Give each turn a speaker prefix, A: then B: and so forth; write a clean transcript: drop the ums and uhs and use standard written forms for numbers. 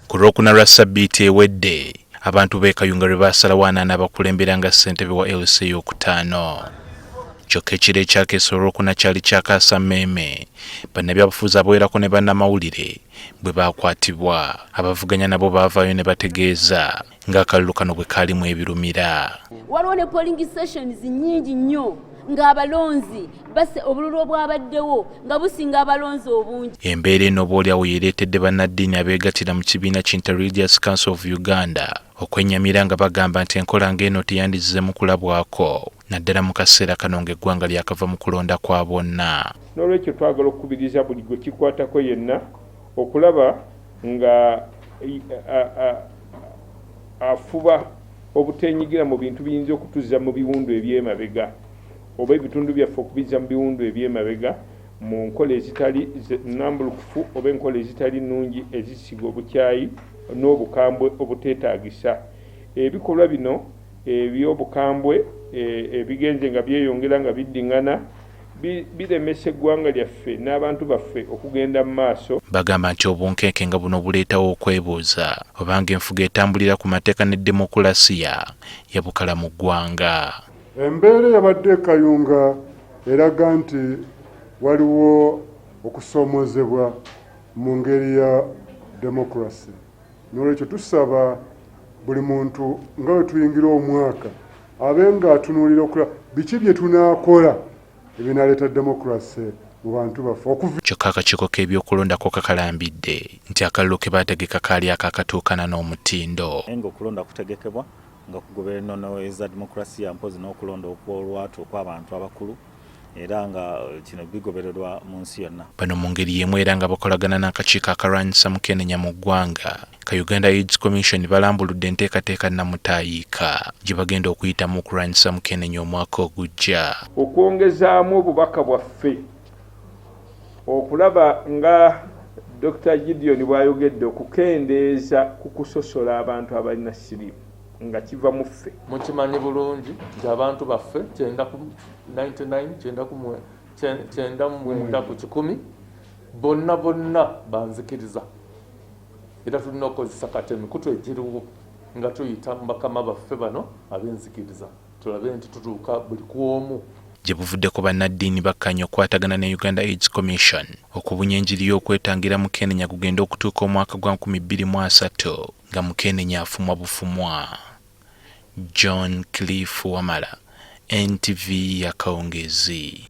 A: Ku Lwokuna lwa Ssabbiiti ewedde abantu b'e Kayunga lwe baasalawo anaana abakulembera nga ssentebe wa LC okutaano. Kyokka ekiro ekyakeesa Olwokuna kyali kyakaasa mmeeme bannabyabufuzi abawerako ne bannamawulire bwe baakwatibwa. Abavuganya nabo baavaayo ne bategeeza ng'akalulu kano bwe kaalimu ebirumira.
B: Waliwo ne polling stations nnyingi nnyo ng'abalonzi basse obululu obwabaddewo nga businga abalonzi obungi. Embeera eno oboolyawo yeereetedde bannaddiini abeegattira mu kibiina Interreligious Council of Uganda okwennyamira nga bagamba nti enkola ng'eno teyandizzemu kulabwako naddala mu kaseera kano ng'eggwanga lyakava mu kulonda kwa bonna.
C: N'olwekyo twagala okukubiriza buli gwe kikwatako yenna okulaba nga afuba obuteenyigira mu bintu biyinza okutuzza mu biwundu eby'emabega oba ebitundu byaffe okubizza mu biwundu eby'emabega mu nkola ezitali nnambulukufu oba enkola ezitali nnungi ezisiga obukyayi n'obukambwe obuteetaagisa. Ebikolwa bino eby'obukambwe ebigenze nga byeyongera nga biddiŋŋana biremesa eggwanga lyaffe n'abantu baffe okugenda mu maaso.
A: Bagamba nti obunkenke nga buno buleetawo okwebuuza obanga enfuga etambulira ku mateeka ne demokulasiya yabukala mu ggwanga.
D: Embeera yabadde Kayunga eraga nti waliwo okusoomozebwa mu ngeri ya demokulasi. N'olwekyo tusaba buli muntu nga bwe tuyingira omwaka abe ng'atunuulira okulaba biki bye tunaakola ebinaleeta demokulasi mu bantu baffe.
A: Kyokka akakiiko k'ebyokulondako kakalambidde nti akalulu ke baategeka kaali akakatuukana n'omutindo.
E: Okulonda kutegekebwa nga kugoberera ennono eza demokulasiya mpozi n'okulonda okw'olwatu okw'abantu abakulu era nga kino bigobererwa mu nsi yonna. Bano mu ngeri y'emu era nga bakolagana n'akakiiko akalwanyisa mukenenya mu ggwanga ka Uganda AIDS Commission balambuludde enteekateeka nnamutaayiika gye bagenda okuyitamu okulwanyisa mukenenya omwaka ogujja.
C: Okwongezaamu obubaka bwaffe okulaba nga Dr. Gideon bw'ayogedde okukendeeza ku kusosola abantu abalina siriimu nga kiva mu ffe.
F: Mukimanyi bulungi nti abantu baffe 99 bonna banzikiriza era tulina okukozesa kati emikutu egiriwo nga tuyita mu bakama baffe bano ab'enzikiriza tulabe nti tutuuka buli kwomu.
A: Gye buvuddeko bannaddiini bakkanya okukwatagana ne Uganda AIDS Commission okubunya enjiri y'okwetangira mukenenya gugenda okutuuka omwaka gwa 2030 nga mukenenya afumwa bufumwa. John Cliff Wamala, NTV ya Kawungezi.